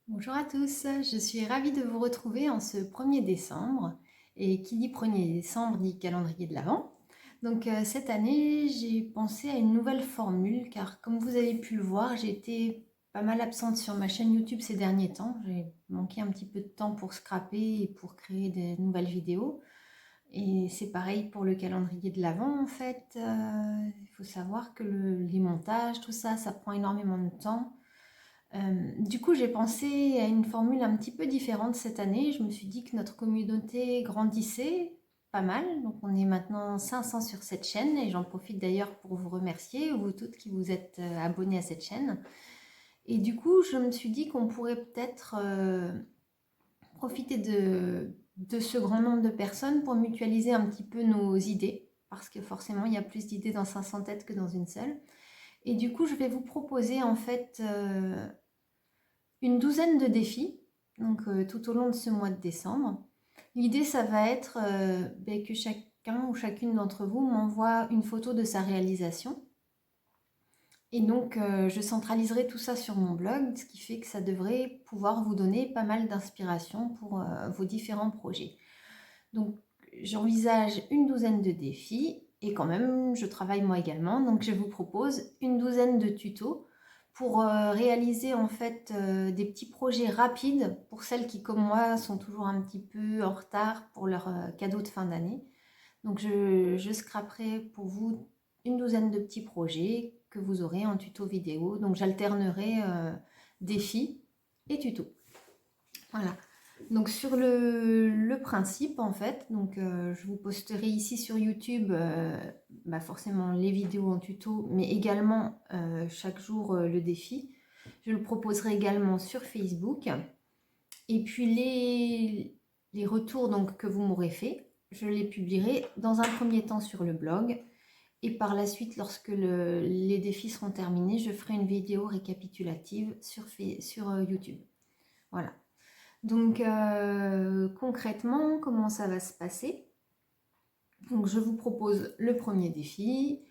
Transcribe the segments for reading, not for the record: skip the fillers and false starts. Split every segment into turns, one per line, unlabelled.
Bonjour à tous, je suis ravie de vous retrouver en ce 1er décembre. Et qui dit 1er décembre dit calendrier de l'Avent. Donc cette année, j'ai pensé à une nouvelle formule car comme vous avez pu le voir, j'ai été pas mal absente sur ma chaîne YouTube ces derniers temps. J'ai manqué un petit peu de temps pour scraper et pour créer des nouvelles vidéos. Et c'est pareil pour le calendrier de l'Avent en fait. Il faut savoir que les montages, tout ça, ça prend énormément de temps. Du coup, j'ai pensé à une formule un petit peu différente cette année. Je me suis dit que notre communauté grandissait pas mal. Donc, on est maintenant 500 sur cette chaîne et j'en profite d'ailleurs pour vous remercier, vous toutes qui vous êtes abonnées à cette chaîne. Et du coup, je me suis dit qu'on pourrait peut-être profiter de ce grand nombre de personnes pour mutualiser un petit peu nos idées. Parce que forcément, il y a plus d'idées dans 500 têtes que dans une seule. Et du coup, je vais vous proposer en fait une douzaine de défis, donc tout au long de ce mois de décembre. L'idée, ça va être que chacun ou chacune d'entre vous m'envoie une photo de sa réalisation. Et donc, je centraliserai tout ça sur mon blog, ce qui fait que ça devrait pouvoir vous donner pas mal d'inspiration pour vos différents projets. Donc, j'envisage une douzaine de défis et quand même, je travaille moi également. Donc, je vous propose une douzaine de tutos pour réaliser en fait des petits projets rapides pour celles qui, comme moi, sont toujours un petit peu en retard pour leur cadeau de fin d'année. Donc, je scraperai pour vous une douzaine de petits projets que vous aurez en tuto vidéo. Donc, j'alternerai défis et tutos. Voilà. Donc sur le principe en fait, donc je vous posterai ici sur YouTube forcément les vidéos en tuto, mais également chaque jour le défi. Je le proposerai également sur Facebook. Et puis les retours donc, que vous m'aurez fait, je les publierai dans un premier temps sur le blog. Et par la suite, lorsque les défis seront terminés, je ferai une vidéo récapitulative sur YouTube. Voilà. Donc concrètement, comment ça va se passer? Donc je vous propose le premier défi.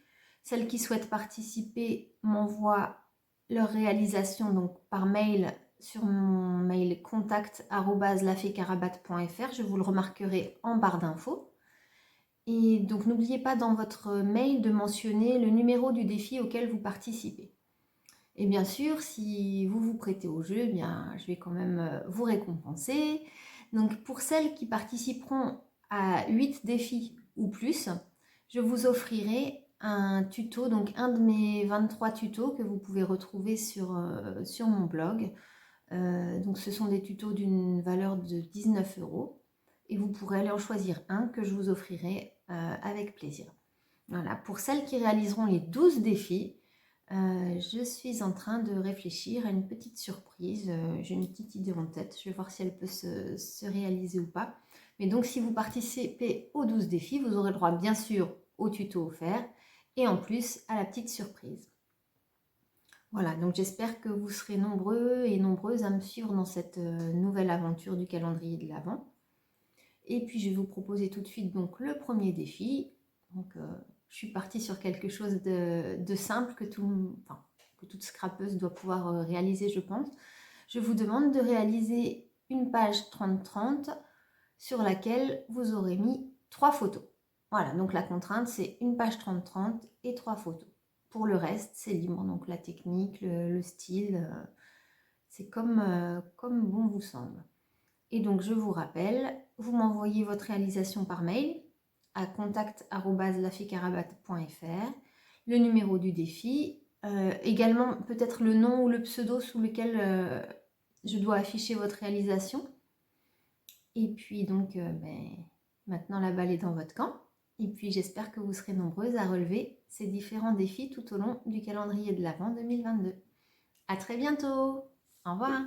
Celles qui souhaitent participer m'envoient leur réalisation donc, par mail sur mon mail contact@lafecarabat.fr. Je vous le remarquerai en barre d'infos. Et donc n'oubliez pas dans votre mail de mentionner le numéro du défi auquel vous participez. Et bien sûr, si vous vous prêtez au jeu, je vais quand même vous récompenser. Donc pour celles qui participeront à 8 défis ou plus, je vous offrirai un tuto, donc un de mes 23 tutos que vous pouvez retrouver sur mon blog. Donc ce sont des tutos d'une valeur de 19 € et vous pourrez aller en choisir un que je vous offrirai avec plaisir. Voilà, pour celles qui réaliseront les 12 défis, je suis en train de réfléchir à une petite surprise. J'ai une petite idée en tête. Je vais voir si elle peut se réaliser ou pas. Mais donc, si vous participez aux 12 défis, vous aurez le droit, bien sûr, au tuto offert et en plus à la petite surprise. Voilà, donc j'espère que vous serez nombreux et nombreuses à me suivre dans cette nouvelle aventure du calendrier de l'Avent. Et puis, je vais vous proposer tout de suite donc, le premier défi. Donc, je suis partie sur quelque chose de simple que toute scrapeuse doit pouvoir réaliser, je pense. Je vous demande de réaliser une page 30-30 sur laquelle vous aurez mis 3 photos. Voilà, donc la contrainte, c'est une page 30-30 et 3 photos. Pour le reste, c'est libre, donc la technique, le style, c'est comme bon vous semble. Et donc, je vous rappelle, vous m'envoyez votre réalisation par mail à contact@lafecarabat.fr, le numéro du défi, également peut-être le nom ou le pseudo sous lequel je dois afficher votre réalisation. Et puis donc, maintenant la balle est dans votre camp. Et puis j'espère que vous serez nombreuses à relever ces différents défis tout au long du calendrier de l'Avent 2022. À très bientôt. Au revoir.